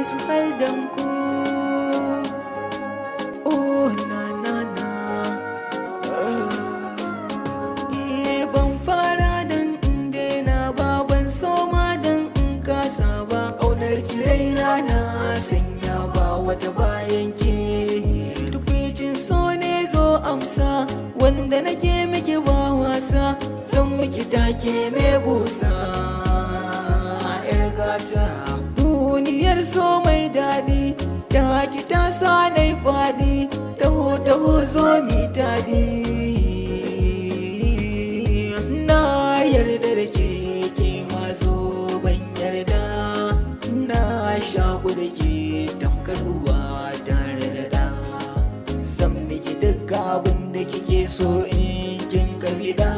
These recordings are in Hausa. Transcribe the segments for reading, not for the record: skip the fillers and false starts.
su haldanku. Oh na na na, ban fara dan in daina ba, ban soma dan in kasa ba. Ƙaunar ki raina na sanya ba wata bayan ke. Tukwicin so ne zo amsa, wanda nake miki ba wasa. Zan miki take mai busa, 'yar gata. Duniyar so mai daɗi, ta ki ta sa nai faɗi. Taho taho zo mi taɗi. Na yarda da ke, ke ma zo ban yarda. Na shaku da ke tamkar ruwa tare da da. Zan miki duk abin da kike so in kin kabida.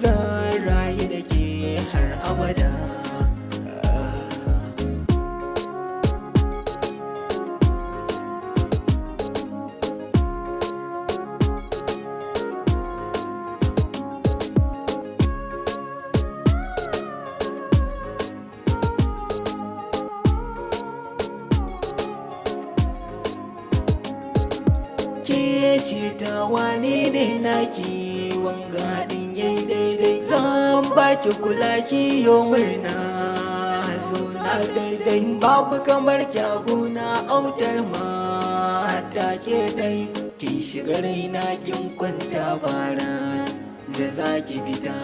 Zan rayu da ke har abada. Ke ce ta wane ne naki, wanga haɗin yayi daidai. Zan baki kula ki yo murna, zauna daidai. Babu kamar kyaguna autar mata ke dai. Kin shiga raina kin kwanta bara da zaki fita.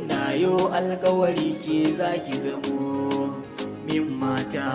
Na yo alkawari ke zaki zamo min mata.